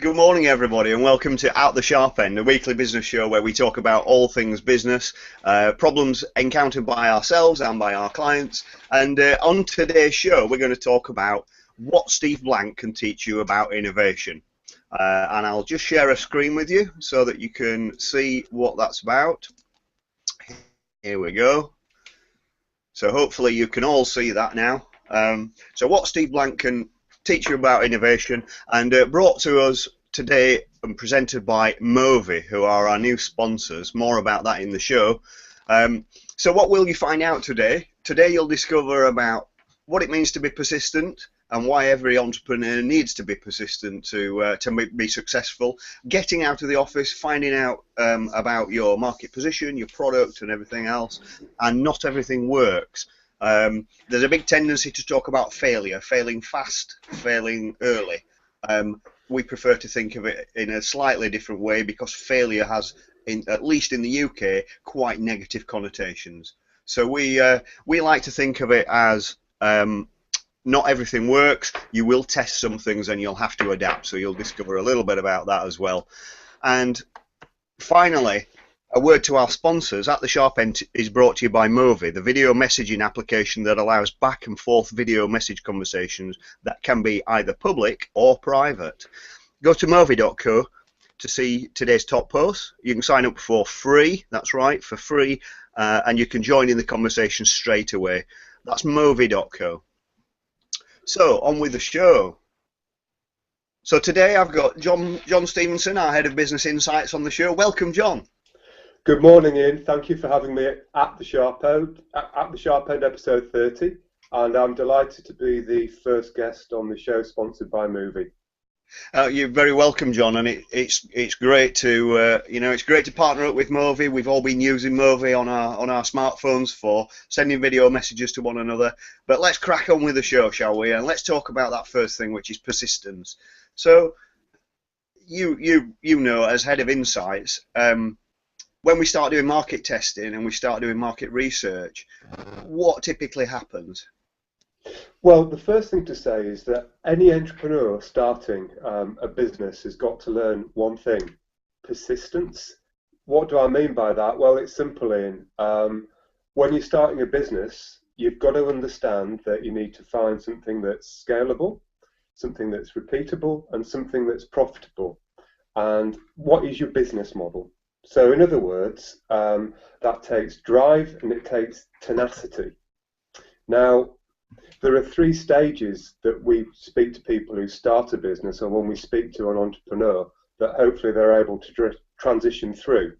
Good morning, everybody, and welcome to Out the Sharp End, a weekly business show where we talk about all things business, problems encountered by ourselves and by our clients. And on today's show, we're going to talk about what Steve Blank can teach you about innovation. And I'll just share a screen with you so that you can see what that's about. Here we go. So hopefully you can all see that now. So what Steve Blank can teach you about innovation, and brought to us today and presented by Movi, who are our new sponsors. More about that in the show. So what will you find out today? Today you'll discover about what it means to be persistent and why every entrepreneur needs to be persistent to be successful. Getting out of the office, finding out about your market position, your product and everything else, and not everything works. There's a big tendency to talk about failure, failing fast, failing early. We prefer to think of it in a slightly different way because failure has, at least in the UK, quite negative connotations. So we like to think of it as not everything works. You will test some things and you'll have to adapt. So you'll discover a little bit about that as well. And finally, a word to our sponsors. At the Sharp End is brought to you by Movi, the video messaging application that allows back and forth video message conversations that can be either public or private. Go to movi.co to see today's top posts. You can sign up for free, that's right, for free, and you can join in the conversation straight away. That's movi.co. So, on with the show. So today I've got Jon Stephenson, our Head of Business Insights, on the show. Welcome, Jon. Good morning, Ian. Thank you for having me at the Sharp End episode 30, and I'm delighted to be the first guest on the show sponsored by Movi. You're very welcome, Jon, and it's great to it's great to partner up with Movi. We've all been using Movi on our smartphones for sending video messages to one another. But let's crack on with the show, shall we? And let's talk about that first thing, which is persistence. So you know, as Head of Insights, when we start doing market testing and we start doing market research, what typically happens? Well, the first thing to say is that any entrepreneur starting a business has got to learn one thing: persistence. What do I mean by that? Well, it's simple, Ian. When you're starting a business, you've got to understand that you need to find something that's scalable, something that's repeatable, and something that's profitable. And what is your business model? So in other words, that takes drive and it takes tenacity. Now, there are three stages that we speak to people who start a business, or when we speak to an entrepreneur, that hopefully they're able to transition through.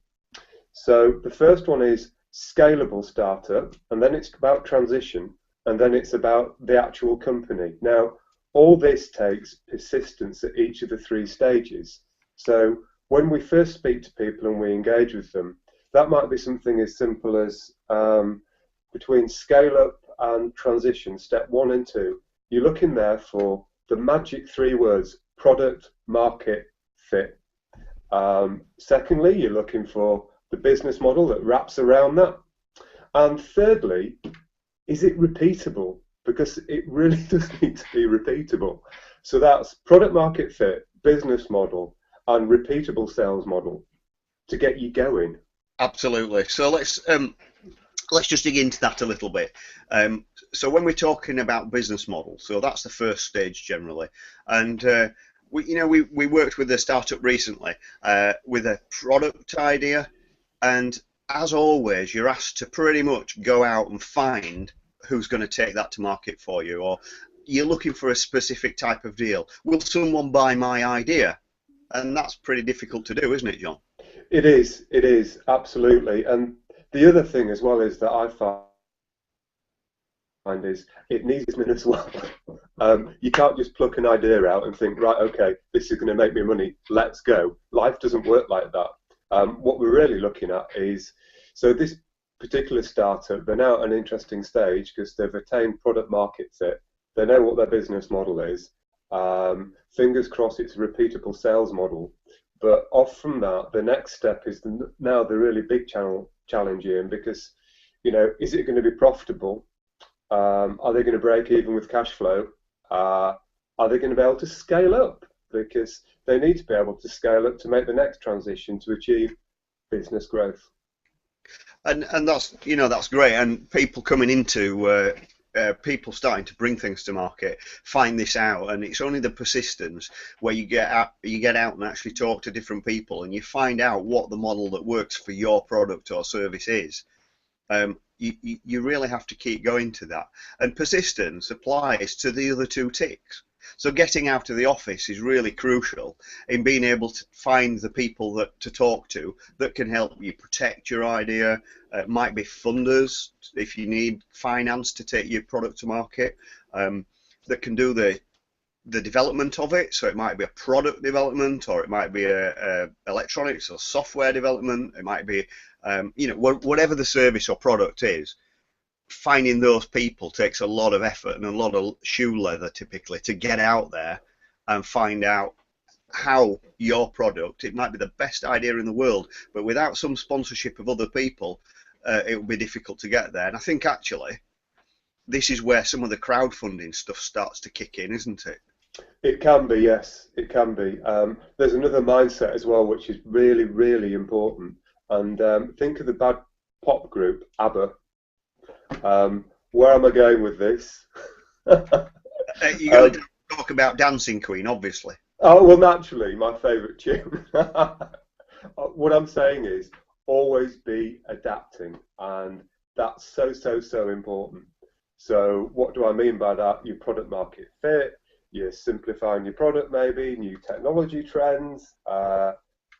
So the first one is scalable startup, and then it's about transition, and then it's about the actual company. Now, all this takes persistence at each of the three stages. So when we first speak to people and we engage with them, that might be something as simple as between scale up and transition, step 1 and 2, you're looking there for the magic 3 words: product, market, fit. Secondly, you're looking for the business model that wraps around that. And thirdly, is it repeatable? Because it really does need to be repeatable. So that's product, market, fit, business model, and repeatable sales model to get you going. Absolutely. So let's just dig into that a little bit. So when we're talking about business model, so that's the first stage generally, and we worked with a startup recently with a product idea, and as always, you're asked to pretty much go out and find who's going to take that to market for you, or you're looking for a specific type of deal. Will someone buy my idea? And that's pretty difficult to do, isn't it, Jon? It is, absolutely. And the other thing as well is that I find is it needs business as well. You can't just pluck an idea out and think, right, okay, this is going to make me money, let's go. Life doesn't work like that. What we're really looking at is, so this particular startup, they're now at an interesting stage because they've attained product market fit. They know what their business model is. Fingers crossed it's a repeatable sales model. But off from that, the next step is now the really big challenge, Ian, because, is it going to be profitable? Are they going to break even with cash flow? Are they going to be able to scale up? because they need to be able to scale up to make the next transition to achieve business growth. And that's, you know, that's great. And people coming into people starting to bring things to market find this out, and it's only the persistence where you get out and actually talk to different people, and you find out what the model that works for your product or service is. You really have to keep going to that, and persistence applies to the other two ticks. So getting out of the office is really crucial in being able to find the people to talk to that can help you protect your idea. It might be funders if you need finance to take your product to market, that can do the development of it. So it might be a product development, or it might be a electronics or software development. It might be you know, whatever the service or product is. Finding those people takes a lot of effort and a lot of shoe leather typically to get out there and find out how your product, it might be the best idea in the world, but without some sponsorship of other people, it will be difficult to get there. And I think actually this is where some of the crowdfunding stuff starts to kick in, isn't it? It can be, yes, it can be. There's another mindset as well, which is really, really important. And think of the bad pop group, ABBA. Where am I going with this? You're going to talk about Dancing Queen, obviously. Oh, well, naturally, my favourite tune. What I'm saying is always be adapting, and that's so important. So what do I mean by that? Your product market fit, you're simplifying your product, maybe new technology trends,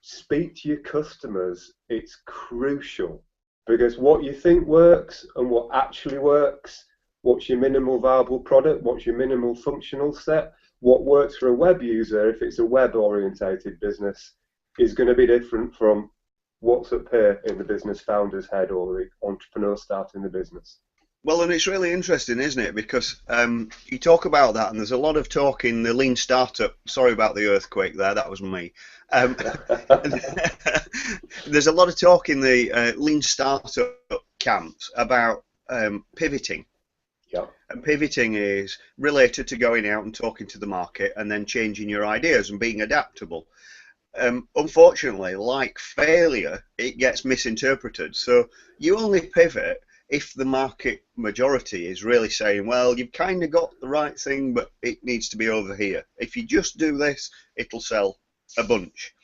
speak to your customers. It's crucial. Because what you think works and what actually works, what's your minimal viable product, what's your minimal functional set, what works for a web user, if it's a web-orientated business, is going to be different from what's up here in the business founder's head or the entrepreneur starting the business. Well, and it's really interesting, isn't it? Because you talk about that, and there's a lot of talk in the lean startup. Sorry about the earthquake there, that was me. There's a lot of talk in the lean startup camps about pivoting. Yeah. And pivoting is related to going out and talking to the market and then changing your ideas and being adaptable. Unfortunately, like failure, it gets misinterpreted. So you only pivot if the market majority is really saying, well, you've kind of got the right thing, but it needs to be over here. If you just do this, it'll sell a bunch.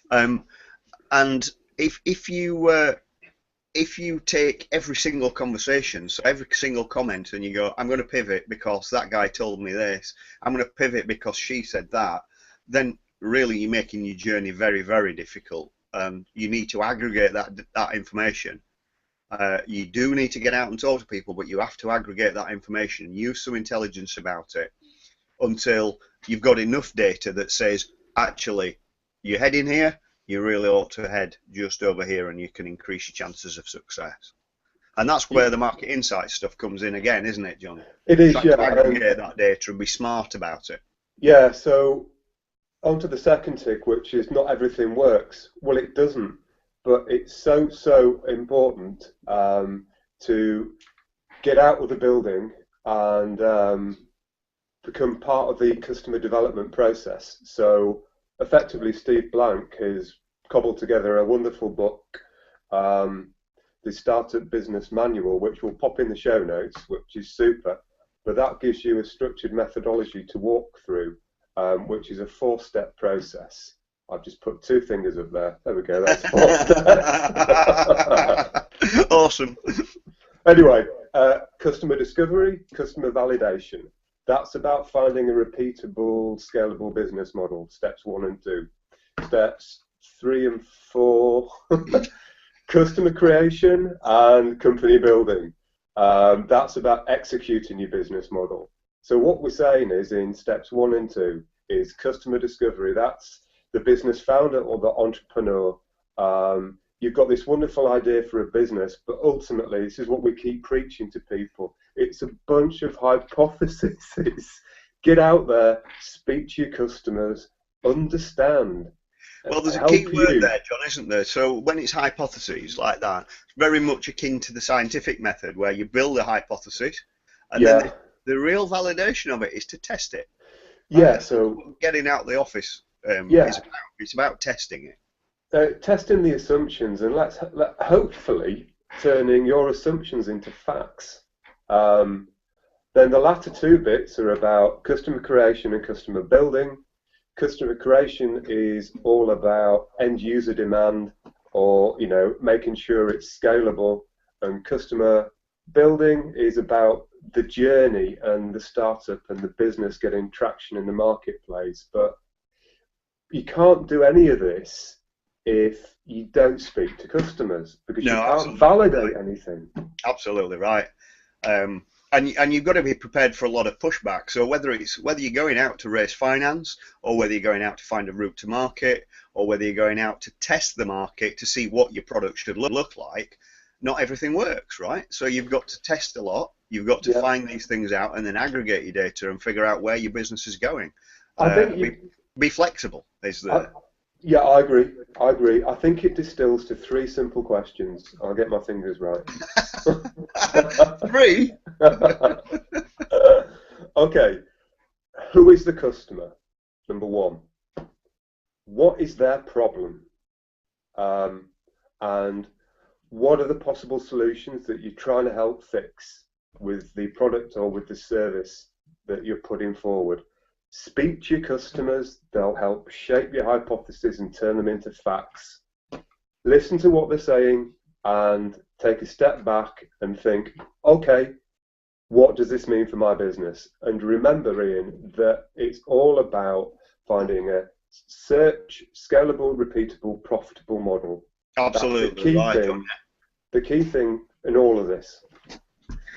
And if you take every single conversation, so every single comment, and you go, I'm going to pivot because that guy told me this, I'm going to pivot because she said that, then really you're making your journey very, very difficult. You need to aggregate that information. You do need to get out and talk to people, but you have to aggregate that information, use some intelligence about it until you've got enough data that says, actually, you're heading here, you really ought to head just over here, and you can increase your chances of success. And that's where the market insight stuff comes in again, isn't it, John? It is, yeah. Aggregate that data and be smart about it. Yeah, so on to the second tick, which is not everything works. Well, it doesn't. But it's so important to get out of the building and become part of the customer development process. So effectively, Steve Blank has cobbled together a wonderful book, the Startup Business Manual, which will pop in the show notes, which is super. But that gives you a structured methodology to walk through, which is a 4-step process. I've just put 2 fingers up there. There we go. That's 4 steps. Awesome. Anyway, customer discovery, customer validation. That's about finding a repeatable, scalable business model. Steps 1 and 2. Steps 3 and 4. Customer creation and company building. That's about executing your business model. So what we're saying is in steps 1 and 2 is customer discovery. That's the business founder or the entrepreneur. You've got this wonderful idea for a business, but ultimately, this is what we keep preaching to people. It's a bunch of hypotheses. Get out there, speak to your customers, understand. Well, there's a key word there, John, isn't there? So when it's hypotheses like that, it's very much akin to the scientific method where you build a hypothesis, and then the real validation of it is to test it. Yeah, so getting out of the office Yeah, It's about testing it. testing the assumptions, and hopefully turning your assumptions into facts. Um, then the latter two bits are about customer creation and customer building. Customer creation is all about end user demand, or making sure it's scalable, and customer building is about the journey and the startup and the business getting traction in the marketplace. But you can't do any of this if you don't speak to customers, because you No, can't absolutely right. validate anything. Absolutely right. And you've got to be prepared for a lot of pushback. So whether you're going out to raise finance, or whether you're going out to find a route to market, or whether you're going out to test the market to see what your product should look like, not everything works, right? So you've got to test a lot. You've got to Yeah, find these things out and then aggregate your data and figure out where your business is going. I think Be flexible is I, the yeah, I agree. I agree. I think it distills to three simple questions. I'll get my fingers right. three. Okay, who is the customer? Number one. What is their problem? And what are the possible solutions that you're trying to help fix with the product or with the service that you're putting forward? Speak to your customers. They'll help shape your hypotheses and turn them into facts. Listen to what they're saying and take a step back and think, okay, what does this mean for my business? And remember, Ian, that it's all about finding a scalable, repeatable, profitable model. That's Absolutely right, John. the key thing in all of this.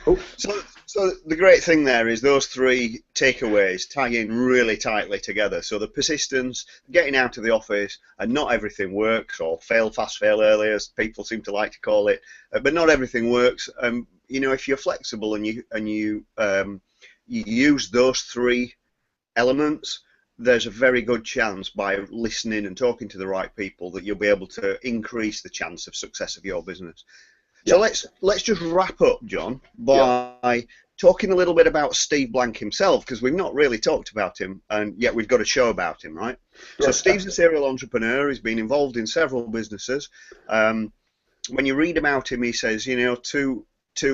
Oops. So the great thing there is those three takeaways tie in really tightly together. So the persistence, getting out of the office, and not everything works, or fail fast, fail early, as people seem to like to call it. But not everything works. If you're flexible and you use those three elements, there's a very good chance, by listening and talking to the right people, that you'll be able to increase the chance of success of your business. So let's just wrap up, John, by talking a little bit about Steve Blank himself, because we've not really talked about him, and yet we've got a show about him, right? So Steve's a serial entrepreneur. He's been involved in several businesses. When you read about him, he says, two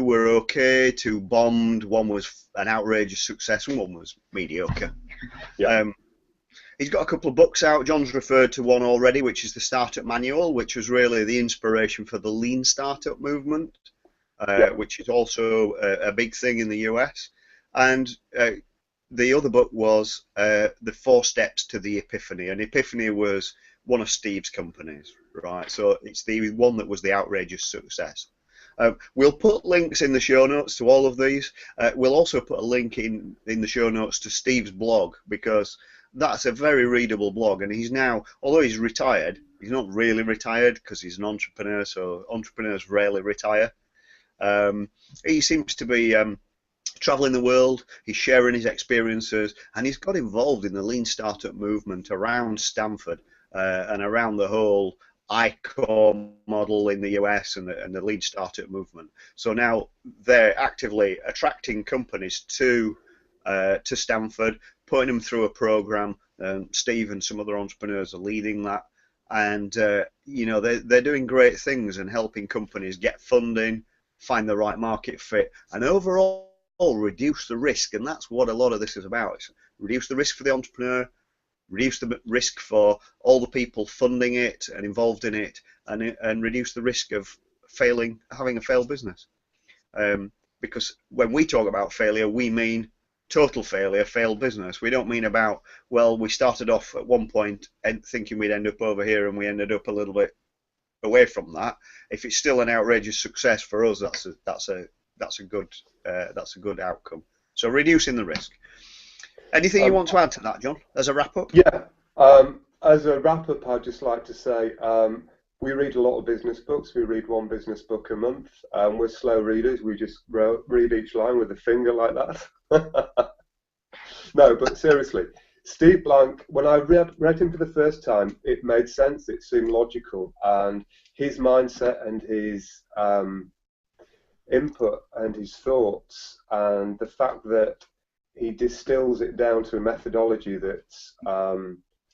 were okay, two bombed, one was an outrageous success, and one was mediocre. He's got a couple of books out. John's referred to one already, which is the Startup Manual, which was really the inspiration for the lean startup movement, which is also a big thing in the US. And the other book was The 4 Steps to the Epiphany. And Epiphany was one of Steve's companies, right? So it's the one that was the outrageous success. We'll put links in the show notes to all of these. We'll also put a link in the show notes to Steve's blog, because that's a very readable blog, and he's now, although he's retired, he's not really retired because he's an entrepreneur, so entrepreneurs rarely retire. He seems to be traveling the world, he's sharing his experiences, and he's got involved in the lean startup movement around Stanford and around the whole ICOR model in the US and the lean startup movement. So now they're actively attracting companies to Stanford, putting them through a program. Steve and some other entrepreneurs are leading that, and they're doing great things and helping companies get funding, find the right market fit, and overall reduce the risk. And that's what a lot of this is about. It's reduce the risk for the entrepreneur, reduce the risk for all the people funding it and involved in it, and reduce the risk of having a failed business. Because when we talk about failure, we mean total failure, failed business. We don't mean about, well, we started off at one point thinking we'd end up over here and we ended up a little bit away from that. If it's still an outrageous success for us, that's a good outcome. So reducing the risk. Anything you want to add to that, John, as a wrap up? Yeah. As a wrap up, I'd just like to say we read a lot of business books. We read one business book a month. We're slow readers. We just read each line with a finger like that. No, but seriously, Steve Blank, when I read him for the first time, it made sense. It seemed logical. And his mindset and his input and his thoughts, and the fact that he distills it down to a methodology that's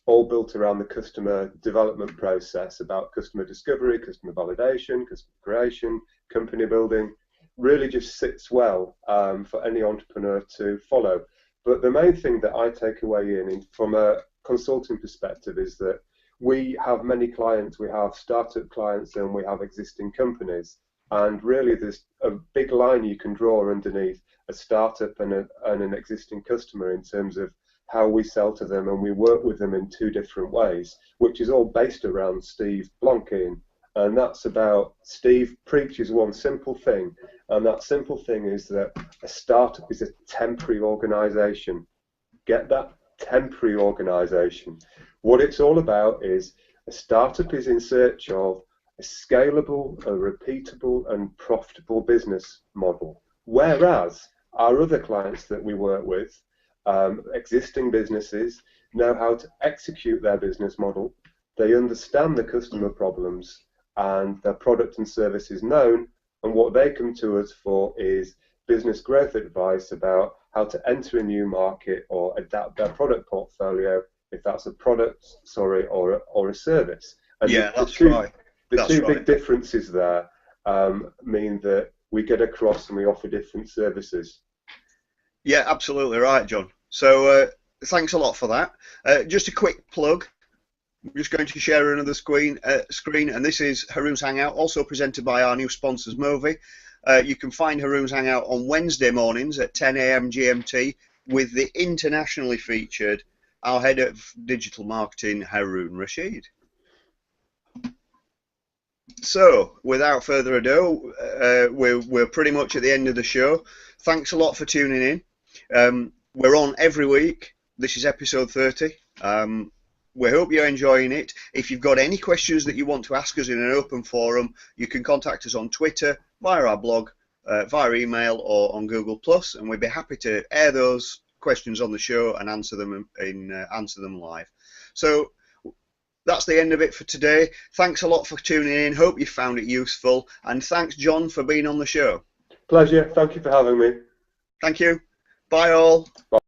all built around the customer development process, about customer discovery, customer validation, customer creation, company building. Really just sits well for any entrepreneur to follow. But the main thing that I take away from a consulting perspective is that we have many clients. We have startup clients and we have existing companies. And really there's a big line you can draw underneath a startup and an existing customer in terms of how we sell to them, and we work with them in two different ways, which is all based around Steve Blonkin. And that's about Steve preaches one simple thing, and that simple thing is that a startup is a temporary organization. Get that? Temporary organization. What it's all about is a startup is in search of a scalable, a repeatable and profitable business model. Whereas our other clients that we work with, existing businesses, know how to execute their business model. They understand the customer problems and their product and service is known, and what they come to us for is business growth advice about how to enter a new market or adapt their product portfolio, if that's a product, or a service. And yeah, that's right. The two big differences there mean that we get across and we offer different services. Yeah, absolutely right, John. So thanks a lot for that. Just a quick plug. I'm just going to share another screen, and this is Haroon's Hangout, also presented by our new sponsors, Movi. You can find Haroon's Hangout on Wednesday mornings at 10 a.m. GMT with the internationally featured, our head of digital marketing, Haroon Rashid. So, without further ado, we're pretty much at the end of the show. Thanks a lot for tuning in. We're on every week. This is episode 30. We hope you're enjoying it. If you've got any questions that you want to ask us in an open forum, you can contact us on Twitter, via our blog, via email, or on Google+, and we'd be happy to air those questions on the show and answer them live. So that's the end of it for today. Thanks a lot for tuning in. Hope you found it useful, and thanks, John, for being on the show. Pleasure. Thank you for having me. Thank you. Bye all. Bye.